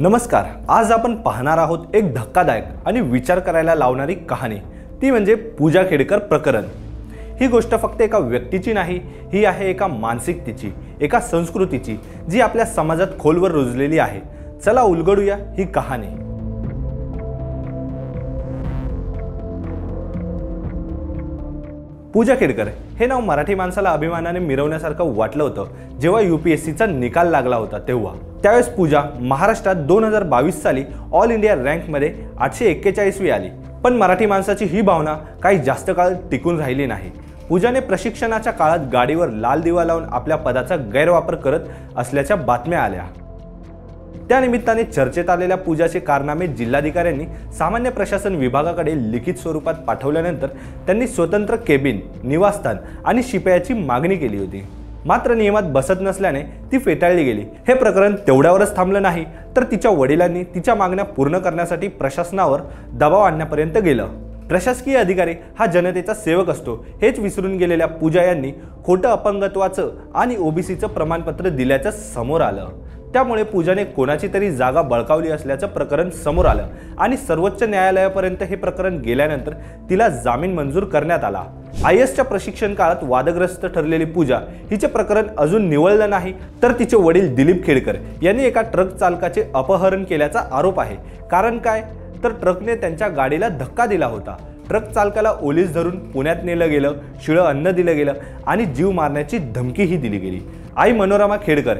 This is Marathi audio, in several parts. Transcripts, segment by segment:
नमस्कार। आज आपण पाहणार आहोत एक धक्कादायक आणि विचार करायला लावणारी कहाणी, ती म्हणजे पूजा खेडकर प्रकरण। ही गोष्ट फक्त एका व्यक्तीची नाही, ही आहे एका मानसिकतेची, एका संस्कृतीची जी आपल्या समाजात खोलवर रुजलेली आहे। चला उलगडूया ही कहाणी। पूजा खेडकर हे नाव मराठी माणसाला अभिमानाने मिरवण्यासारखं वाटलं होतं जेव्हा यूपीएससीचा निकाल लागला होता तेव्हा। त्यावेळेस पूजा महाराष्ट्रात 2022 साली ऑल इंडिया रँकमध्ये 841वी आली। पण मराठी माणसाची ही भावना काही जास्त काळ टिकून राहिली नाही। पूजाने प्रशिक्षणाच्या काळात गाडीवर लाल दिवा लावून आपल्या पदाचा गैरवापर करत असल्याच्या बातम्या आल्या। त्यानिमित्ताने चर्चेत आलेल्या पूजाचे कारनामे जिल्हाधिकाऱ्यांनी सामान्य प्रशासन विभागाकडे लिखित स्वरूपात पाठवल्यानंतर त्यांनी स्वतंत्र केबिन, निवासस्थान आणि शिपायाची मागणी केली होती। मात्र नियमात बसत नसल्याने ती फेटाळली गेली। हे प्रकरण तेवढ्यावरच थांबलं नाही, तर तिच्या वडिलांनी तिच्या मागण्या पूर्ण करण्यासाठी प्रशासनावर दबाव आणण्यापर्यंत गेलं। प्रशासकीय अधिकारी हा जनतेचा सेवक असतो हेच विसरून गेलेल्या पूजा यांनी खोटं अपंगत्वाचं आणि ओबीसीचं प्रमाणपत्र दिल्याचं समोर आलं। त्यामुळे पूजाने कोणाची तरी जागा बळकावली असल्याचं प्रकरण समोर आलं आणि सर्वोच्च न्यायालयापर्यंत हे प्रकरण गेल्यानंतर तिला जामीन मंजूर करण्यात आला। आयएसच्या प्रशिक्षण काळात वादग्रस्त ठरलेली पूजा हिचे प्रकरण अजून निवळलं नाही, तर तिचे वडील दिलीप खेडकर यांनी एका ट्रक चालकाचे अपहरण केल्याचा आरोप आहे। कारण काय, तर ट्रकने त्यांच्या गाडीला धक्का दिला होता। ट्रक चालकाला ओलीस धरून पुण्यात नेलं गेलं, शिळं अन्न दिलं गेलं आणि जीव मारण्याची धमकीही दिली गेली। आई मनोरमा खेडकर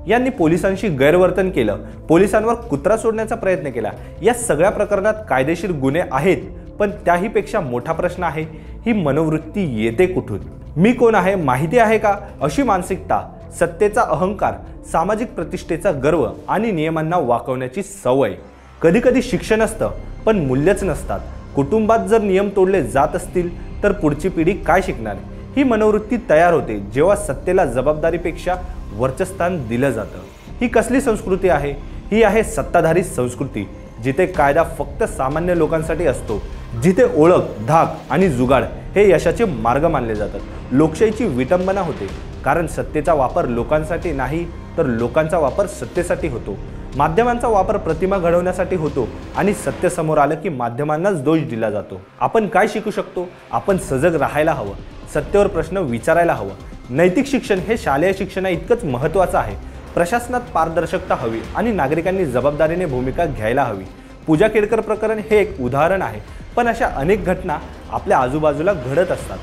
यांनी पोलिसांशी गैरवर्तन केलं, पोलिसांवर कुत्रा सोडण्याचा प्रयत्न केला। या सगळ्या प्रकरणात कायदेशीर गुन्हे आहेत, पण त्याहीपेक्षा मोठा प्रश्न आहे, ही मनोवृत्ती येते कुठून? मी कोण आहे माहिती आहे का? अशी मानसिकता, सत्तेचा अहंकार, सामाजिक प्रतिष्ठेचा गर्व आणि नियमांना वाकवण्याची सवय। कधी कधी शिक्षण असतं पण मूल्यच नसतात। कुटुंबात जर नियम तोडले जात असतील तर पुढची पिढी काय शिकणार? ही मनोवृत्ती तयार होते जेव्हा सत्तेला जबाबदारीपेक्षा वर्चस्थान दिलं जातं। ही कसली संस्कृती आहे? ही आहे सत्ताधारी संस्कृती, जिथे कायदा फक्त सामान्य लोकांसाठी असतो, जिथे ओळख, धाक आणि जुगाड हे यशाचे मार्ग मानले जातात। लोकशाहीची विटंबना होते, कारण सत्तेचा वापर लोकांसाठी नाही तर लोकांचा वापर सत्तेसाठी होतो। माध्यमांचा वापर प्रतिमा घडवण्यासाठी होतो आणि सत्य समोर आलं की माध्यमांनाच दोष दिला जातो। आपण काय शिकू शकतो? आपण सजग राहायला हवं, सत्तेवर प्रश्न विचारायला हवं। नैतिक शिक्षण हे शालेय शिक्षणा इतकंच महत्त्वाचं आहे। प्रशासनात पारदर्शकता हवी आणि नागरिकांनी जबाबदारीने भूमिका घ्यायला हवी। पूजा खेडकर प्रकरण हे एक उदाहरण आहे, पण अशा अनेक घटना आपल्या आजूबाजूला घडत असतात।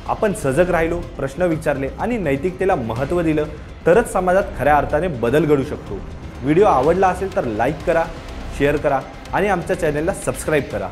आपण सजग राहिलो, प्रश्न विचारले आणि नैतिकतेला महत्त्व दिलं तरच समाजात खऱ्या अर्थाने बदल घडू शकतो। व्हिडिओ आवडला असेल तर लाईक करा, शेअर करा आणि आमच्या चॅनलला सबस्क्राईब करा।